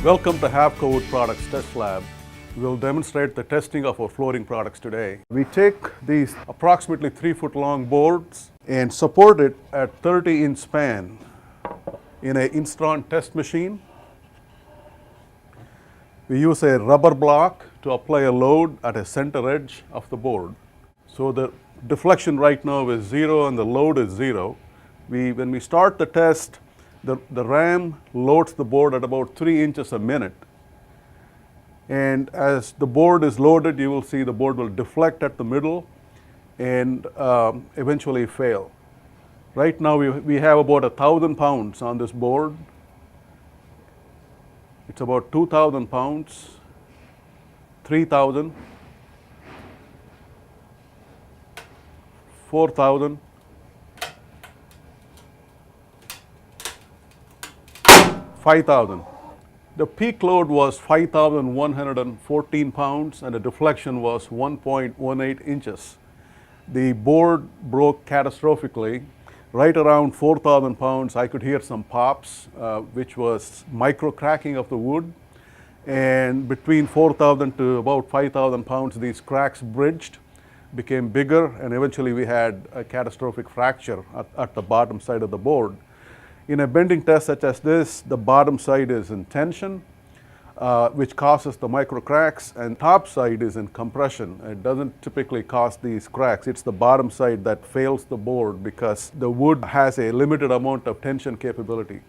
Welcome to Havco Wood Products Test Lab. We'll demonstrate the testing of our flooring products today. We take these approximately 3-foot long boards and support it at 30-inch span in an Instron test machine. We use a rubber block to apply a load at a center edge of the board. So the deflection right now is 0 and the load is 0. When we start the test, the ram loads the board at about 3 inches a minute. And as the board is loaded, you will see the board will deflect at the middle and eventually fail. Right now we have about 1,000 pounds on this board. It's about 2,000 pounds, 3,000, 4,000, 5,000. The peak load was 5,114 pounds and the deflection was 1.18 inches. The board broke catastrophically. Right around 4,000 pounds, I could hear some pops, which was micro cracking of the wood. And between 4,000 to about 5,000 pounds, these cracks bridged, became bigger, and eventually we had a catastrophic fracture at the bottom side of the board. In a bending test such as this, the bottom side is in tension, which causes the micro cracks, and top side is in compression. It doesn't typically cause these cracks. It's the bottom side that fails the board because the wood has a limited amount of tension capability.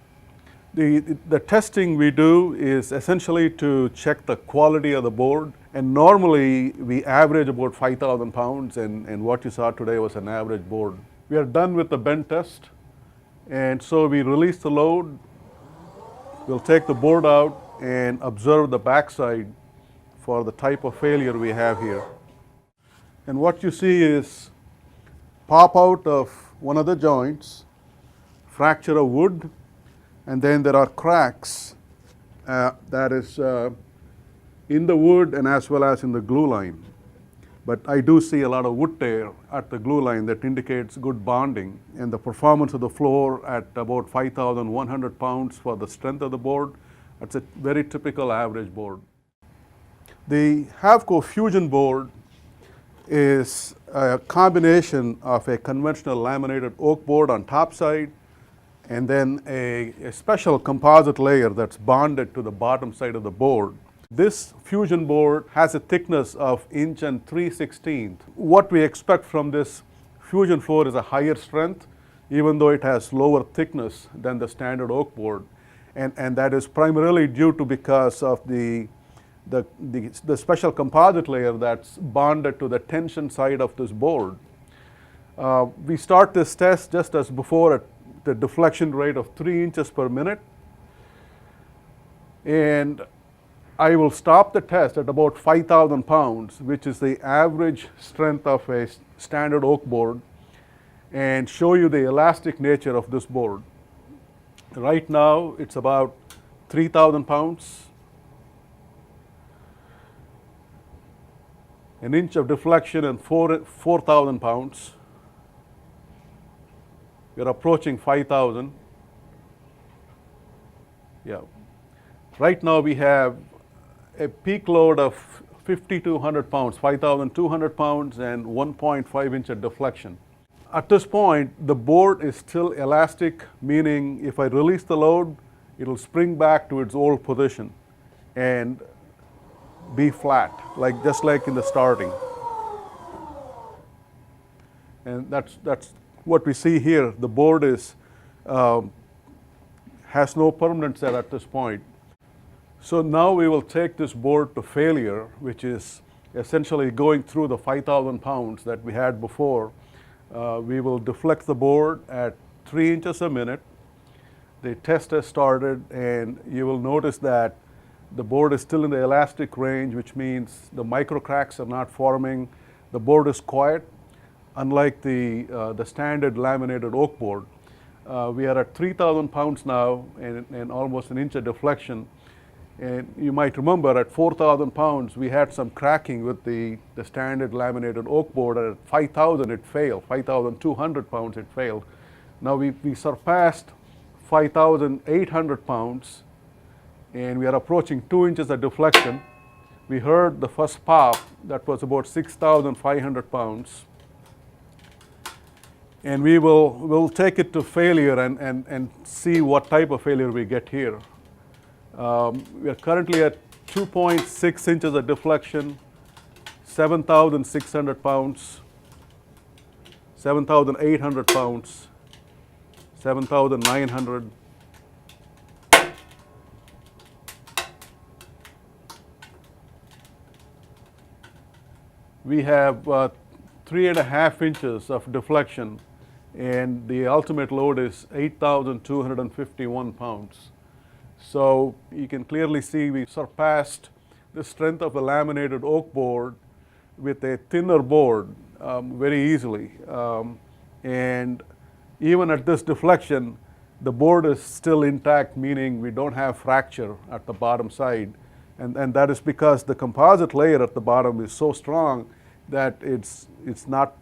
The testing we do is essentially to check the quality of the board, and normally we average about 5,000 pounds, and what you saw today was an average board. We are done with the bend test. And so we release the load, we'll take the board out and observe the backside for the type of failure we have here. And what you see is pop out of one of the joints, fracture of wood, and then there are cracks that is in the wood and as well as in the glue line. But I do see a lot of wood tear at the glue line that indicates good bonding, and the performance of the floor at about 5,100 pounds for the strength of the board, that's a very typical average board. The Havco Fusion board is a combination of a conventional laminated oak board on top side and then a special composite layer that's bonded to the bottom side of the board. This fusion board has a thickness of 1 3/16. What we expect from this fusion floor is a higher strength, even though it has lower thickness than the standard oak board. And that is primarily due to because of the special composite layer that's bonded to the tension side of this board. We start this test just as before at the deflection rate of 3 inches per minute. And I will stop the test at about 5,000 pounds, which is the average strength of a standard oak board, and show you the elastic nature of this board. Right now, it's about 3,000 pounds. An inch of deflection and 4,000 pounds. We're approaching 5,000. Yeah. Right now, we have a peak load of 5,200 pounds, 5,200 pounds and 1.5 inch of deflection. At this point, the board is still elastic, meaning if I release the load, it'll spring back to its old position and be flat, just like in the starting. And that's what we see here. The board is has no permanent set at this point. So now we will take this board to failure, which is essentially going through the 5,000 pounds that we had before. We will deflect the board at 3 inches a minute. The test has started, and you will notice that the board is still in the elastic range, which means the micro cracks are not forming. The board is quiet, unlike the standard laminated oak board. We are at 3,000 pounds now and almost an inch of deflection. And you might remember at 4,000 pounds, we had some cracking with the standard laminated oak board. At 5,000, it failed. 5,200 pounds, it failed. Now we surpassed 5,800 pounds, and we are approaching 2 inches of deflection. We heard the first pop that was about 6,500 pounds. And we'll take it to failure and see what type of failure we get here. We are currently at 2.6 inches of deflection, 7,600 pounds, 7,800 pounds, 7,900. We have 3.5 inches of deflection, and the ultimate load is 8,251 pounds. So you can clearly see we surpassed the strength of a laminated oak board with a thinner board very easily. And even at this deflection, the board is still intact, meaning we don't have fracture at the bottom side. And that is because the composite layer at the bottom is so strong that it's not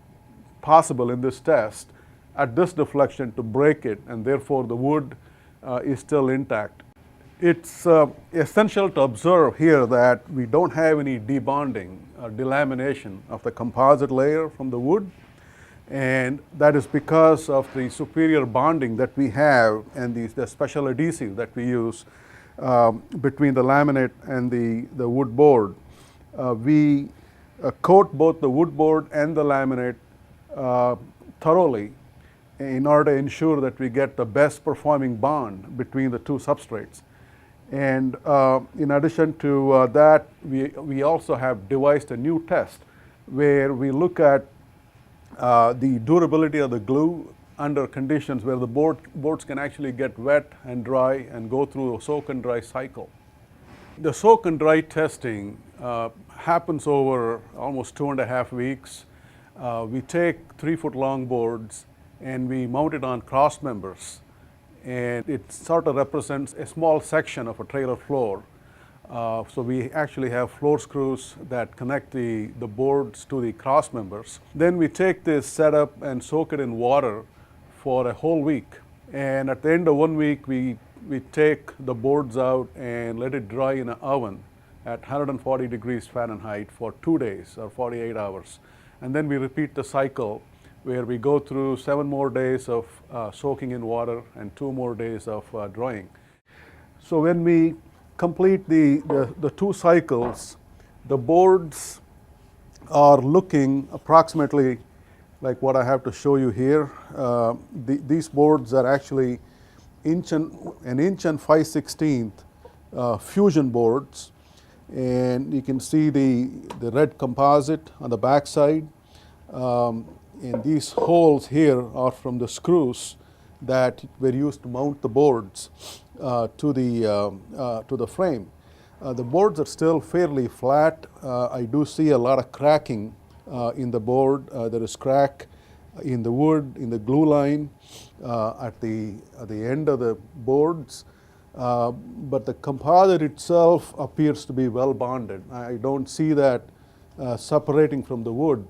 possible in this test at this deflection to break it, and therefore the wood is still intact. It's essential to observe here that we don't have any debonding or delamination of the composite layer from the wood, and that is because of the superior bonding that we have and the special adhesive that we use between the laminate and the wood board. We coat both the wood board and the laminate thoroughly in order to ensure that we get the best performing bond between the two substrates. And in addition to that, we also have devised a new test where we look at the durability of the glue under conditions where the boards can actually get wet and dry and go through a soak and dry cycle. The soak and dry testing happens over almost 2.5 weeks. We take 3-foot long boards and we mount it on cross members, and it sort of represents a small section of a trailer floor. So we actually have floor screws that connect the boards to the cross members. Then we take this setup and soak it in water for a whole week. And at the end of 1 week, we take the boards out and let it dry in an oven at 140 degrees Fahrenheit for 2 days or 48 hours. And then we repeat the cycle where we go through 7 more days of soaking in water and 2 more days of drying. So when we complete the 2 cycles, the boards are looking approximately like what I have to show you here. These boards are actually an inch and 5/16 fusion boards, and you can see the red composite on the back side. And these holes here are from the screws that were used to mount the boards to the frame. The boards are still fairly flat. I do see a lot of cracking in the board. There is crack in the wood, in the glue line, at the end of the boards. But the composite itself appears to be well bonded. I don't see that separating from the wood.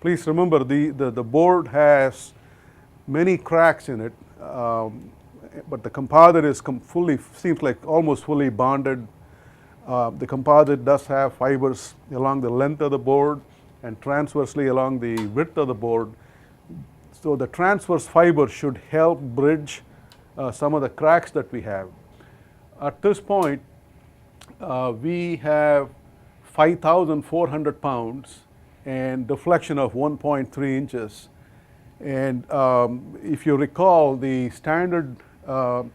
Please remember, the board has many cracks in it, but the composite is seems like almost fully bonded. The composite does have fibers along the length of the board and transversely along the width of the board. So the transverse fiber should help bridge some of the cracks that we have. At this point, we have 5,400 pounds and deflection of 1.3 inches. And if you recall, the standard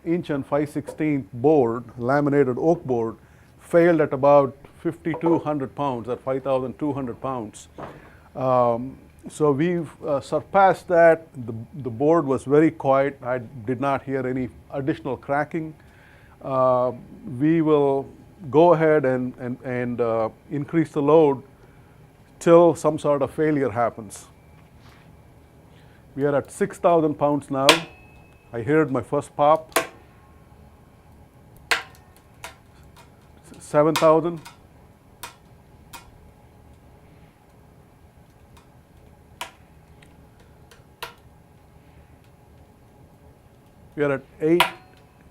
inch and 5/16 board, laminated oak board, failed at about 5,200 pounds, at 5,200 pounds. So we've surpassed that. The board was very quiet. I did not hear any additional cracking. We will go ahead and increase the load till some sort of failure happens. We are at 6,000 pounds now. I heard my first pop. 7,000. We are at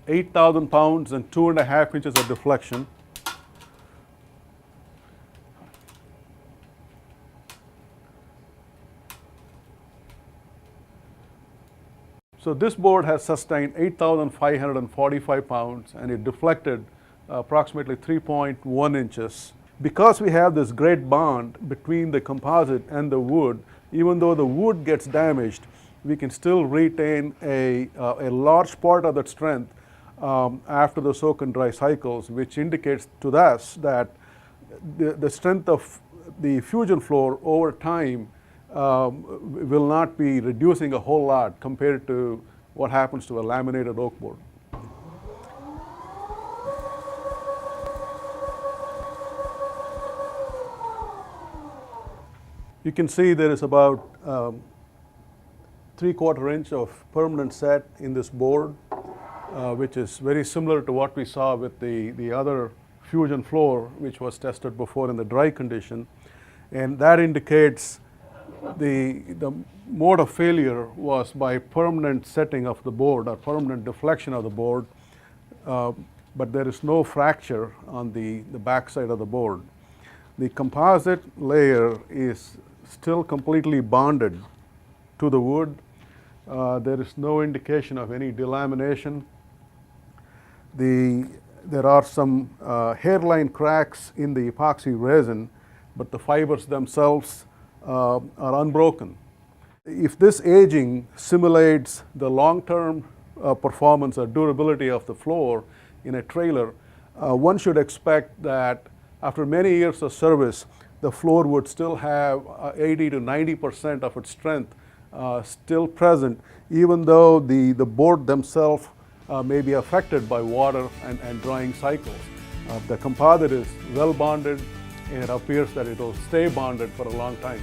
8,000 pounds and 2.5 inches of deflection. So this board has sustained 8,545 pounds and it deflected approximately 3.1 inches. Because we have this great bond between the composite and the wood, even though the wood gets damaged, we can still retain a large part of that strength after the soak and dry cycles, which indicates to us that the strength of the fusion floor over time will not be reducing a whole lot compared to what happens to a laminated oak board. You can see there is about 3/4 inch of permanent set in this board, which is very similar to what we saw with the other fusion floor, which was tested before in the dry condition. And that indicates the mode of failure was by permanent setting of the board or permanent deflection of the board, but there is no fracture on the back side of the board. The composite layer is still completely bonded to the wood. There is no indication of any delamination. There are some hairline cracks in the epoxy resin, but the fibers themselves are unbroken. If this aging simulates the long-term performance or durability of the floor in a trailer, one should expect that after many years of service, the floor would still have 80 to 90% of its strength still present, even though the board themselves may be affected by water and drying cycles. The composite is well bonded, and it appears that it will stay bonded for a long time.